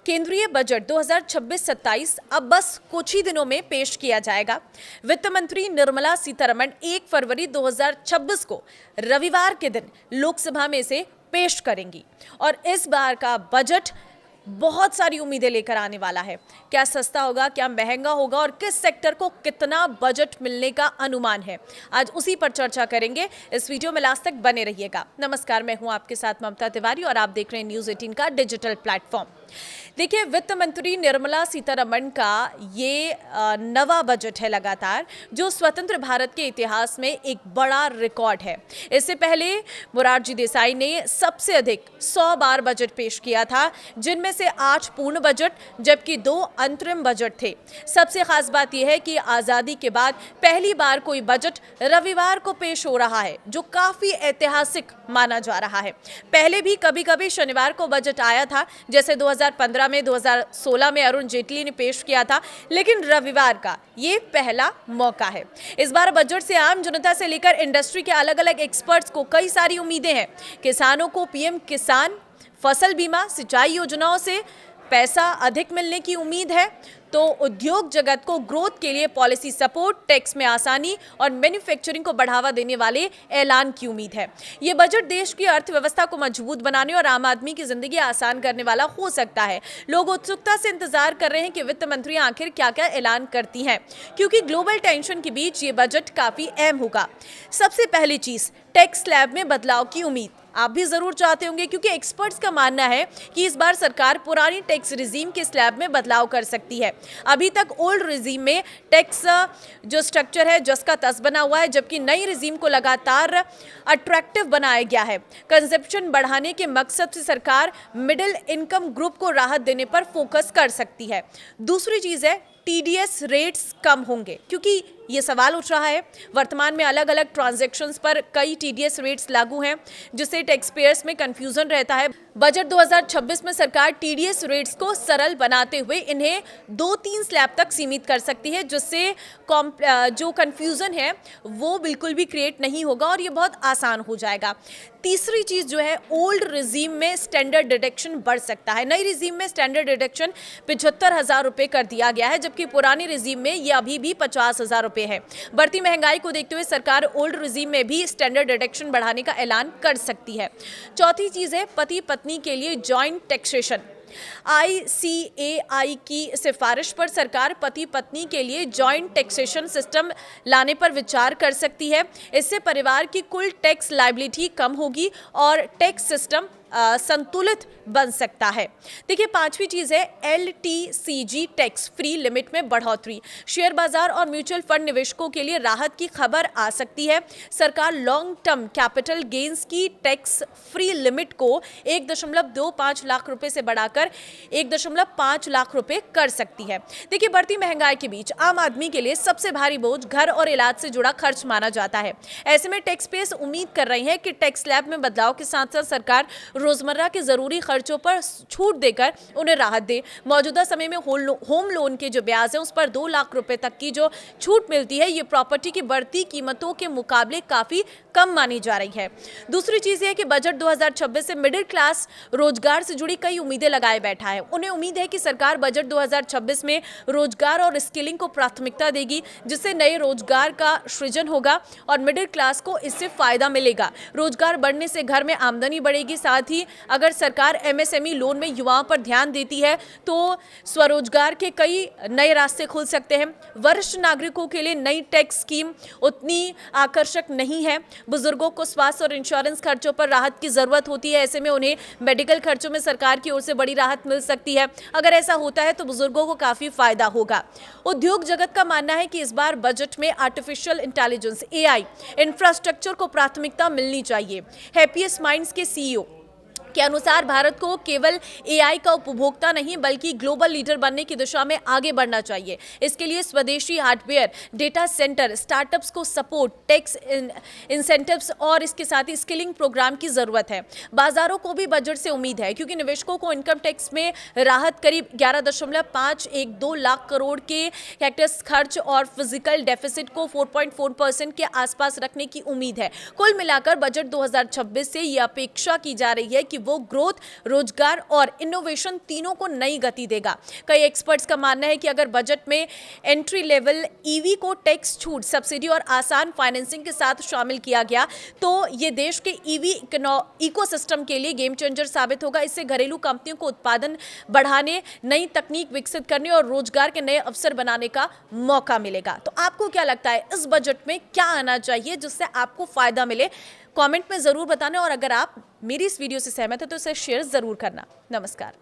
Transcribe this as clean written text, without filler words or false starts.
केंद्रीय बजट 2026-27 अब बस कुछ ही दिनों में पेश किया जाएगा। वित्त मंत्री निर्मला सीतारमण 1 फरवरी 2026 को रविवार के दिन लोकसभा में इसे पेश करेंगी और इस बार का बजट बहुत सारी उम्मीदें लेकर आने वाला है। क्या सस्ता होगा, क्या महंगा होगा और किस सेक्टर को कितना बजट मिलने का अनुमान है, आज उसी पर चर्चा करेंगे। इस वीडियो में लास्ट तक बने रहिएगा। नमस्कार, मैं हूं आपके साथ ममता तिवारी और आप देख रहे हैं न्यूज़ 18 का डिजिटल प्लेटफॉर्म। देखिए, वित्त मंत्री निर्मला सीतारमण का ये नवा बजट है लगातार, जो स्वतंत्र भारत के इतिहास में एक बड़ा रिकॉर्ड है। इससे पहले मोरारजी देसाई ने सबसे अधिक 100 बार बजट पेश किया था, जिनमें से 8 पूर्ण बजट जबकि 2 अंतरिम बजट थे। सबसे खास बात यह है कि आज़ादी के बाद पहली बार कोई बजट रविवार को पेश हो रहा है, जो काफ़ी ऐतिहासिक माना जा रहा है। पहले भी कभी कभी शनिवार को बजट आया था, जैसे 2015 में, 2016 में अरुण जेटली ने पेश किया था, लेकिन रविवार का ये पहला मौका है। इस बार बजट से आम जनता से लेकर इंडस्ट्री के अलग अलग एक्सपर्ट्स को कई सारी उम्मीदें हैं। किसानों को पीएम किसान, फसल बीमा, सिंचाई योजनाओं से पैसा अधिक मिलने की उम्मीद है, तो उद्योग जगत को ग्रोथ के लिए पॉलिसी सपोर्ट, टैक्स में आसानी और मैन्युफैक्चरिंग को बढ़ावा देने वाले ऐलान की उम्मीद है। ये बजट देश की अर्थव्यवस्था को मजबूत बनाने और आम आदमी की जिंदगी आसान करने वाला हो सकता है। लोग उत्सुकता से इंतजार कर रहे हैं कि वित्त मंत्री आखिर क्या क्या ऐलान करती हैं, क्योंकि ग्लोबल टेंशन के बीच ये बजट काफी अहम होगा। सबसे पहली चीज, टैक्स स्लैब में बदलाव की उम्मीद आप भी जरूर चाहते होंगे, क्योंकि एक्सपर्ट्स का मानना है कि इस बार सरकार पुरानी टैक्स रिजीम के स्लैब में बदलाव कर सकती है। अभी तक ओल्ड रिजीम में टैक्स जो स्ट्रक्चर है जिसका तस बना हुआ है, जबकि नई रिजीम को लगातार अट्रैक्टिव बनाया गया है। कंजप्शन बढ़ाने के मकसद से सरकार मिडिल इनकम ग्रुप को राहत देने पर फोकस कर सकती है। दूसरी चीज है, टीडीएस रेट्स कम होंगे, क्योंकि ये सवाल उठ रहा है। वर्तमान में अलग अलग ट्रांजैक्शंस पर कई टीडीएस रेट्स लागू हैं, जिससे टैक्स पेयर्स में कंफ्यूजन रहता है। बजट 2026 में सरकार टीडीएस रेट्स को सरल बनाते हुए इन्हें 2-3 स्लैब तक सीमित कर सकती है, जिससे जो कंफ्यूजन है वो बिल्कुल भी क्रिएट नहीं होगा और ये बहुत आसान हो जाएगा। तीसरी चीज जो है, ओल्ड रिजीम में स्टैंडर्ड डिडक्शन बढ़ सकता है। नई रिजीम में स्टैंडर्ड डिडक्शन 75,000 रुपये कर दिया गया है, जबकि पुरानी रिजीम में ये अभी भी 50,000 रुपये है। बढ़ती महंगाई को देखते हुए सरकार ओल्ड रिजीम में भी स्टैंडर्ड डिडक्शन बढ़ाने का ऐलान कर सकती है। चौथी चीज है, पति पत्नी के लिए जॉइंट टैक्सेशन। ICAI की सिफारिश पर सरकार पति पत्नी के लिए जॉइंट टैक्सेशन सिस्टम लाने पर विचार कर सकती है। इससे परिवार की कुल टैक्स लायबिलिटी कम होगी और टैक्स सिस्टम संतुलित बन सकता है। देखिए, पांचवी चीज है, LTCG टैक्स फ्री लिमिट में बढ़ोतरी। शेयर बाजार और म्यूचुअल फंड निवेशकों के लिए राहत की खबर आ सकती है। सरकार लॉन्ग टर्म कैपिटल गेन्स की टैक्स फ्री लिमिट को 1.25 लाख रुपए से बढ़ाकर 1.5 लाख रुपए कर सकती है। देखिए, बढ़ती महंगाई के बीच आम आदमी के लिए सबसे भारी बोझ घर और इलाज से जुड़ा खर्च माना जाता है। ऐसे में टैक्स पेयर्स उम्मीद कर रहे हैं कि टैक्स स्लैब में बदलाव के साथ साथ सरकार रोजमर्रा के जरूरी खर्चों पर छूट देकर उन्हें राहत दे। मौजूदा समय में होम लोन के जो ब्याज है उस पर 2 लाख रुपए तक की जो छूट मिलती है, ये प्रॉपर्टी की बढ़ती कीमतों के मुकाबले काफी कम मानी जा रही है। दूसरी चीज है कि बजट 2026 से मिडिल क्लास रोजगार से जुड़ी कई उम्मीदें लगाए बैठा है। उन्हें उम्मीद है कि सरकार बजट 2026 में रोजगार और स्किलिंग को प्राथमिकता देगी, जिससे नए रोजगार का सृजन होगा और मिडिल क्लास को इससे फायदा मिलेगा। रोजगार बढ़ने से घर में आमदनी बढ़ेगी। साथ ही अगर सरकार MSME लोन में युवाओं पर ध्यान देती है तो स्वरोजगार के कई नए रास्ते खुल सकते हैं। वरिष्ठ नागरिकों के लिए नई टैक्स स्कीम उतनी आकर्षक नहीं है। बुजुर्गों को स्वास्थ्य और इंश्योरेंस खर्चों पर राहत की जरूरत होती है। ऐसे में उन्हें मेडिकल खर्चों में सरकार की ओर से बड़ी राहत मिल सकती है। अगर ऐसा होता है तो बुजुर्गों को काफी फायदा होगा। उद्योग जगत का मानना है कि इस बार बजट में आर्टिफिशियल इंटेलिजेंस AI इंफ्रास्ट्रक्चर को प्राथमिकता मिलनी चाहिए। हैप्पीएस्ट माइंड्स के CEO के अनुसार भारत को केवल AI का उपभोक्ता नहीं बल्कि ग्लोबल लीडर बनने की दिशा में आगे बढ़ना चाहिए। इसके लिए स्वदेशी हार्डवेयर, डेटा सेंटर, स्टार्टअप्स को सपोर्ट, टैक्स इंसेंटिव्स और इसके साथ ही स्किलिंग प्रोग्राम की जरूरत है। बाजारों को भी बजट से उम्मीद है, क्योंकि निवेशकों को इनकम टैक्स में राहत करीब 11.512 लाख करोड़ के टैक्स खर्च और फिजिकल डेफिसिट को 4.4% के आसपास रखने की उम्मीद है। कुल मिलाकर बजट 2026 से यह अपेक्षा की जा रही है कि वो ग्रोथ, रोजगार और इनोवेशन तीनों को नई गति देगा। कई एक्सपर्ट्स का मानना है कि अगर बजट में एंट्री लेवल ईवी को टैक्स छूट, सब्सिडी और आसान फाइनेंसिंग के साथ शामिल किया गया तो ये देश के ईवी इकोसिस्टम के लिए गेम चेंजर साबित होगा। इससे घरेलू कंपनियों को उत्पादन बढ़ाने, नई तकनीक विकसित करने और रोजगार के नए अवसर बनाने का मौका मिलेगा। तो आपको क्या लगता है, इस बजट में क्या आना चाहिए जिससे आपको फायदा मिले? कमेंट में जरूर बताना, और अगर आप मेरी इस वीडियो से सहमत है तो इसे शेयर जरूर करना। नमस्कार।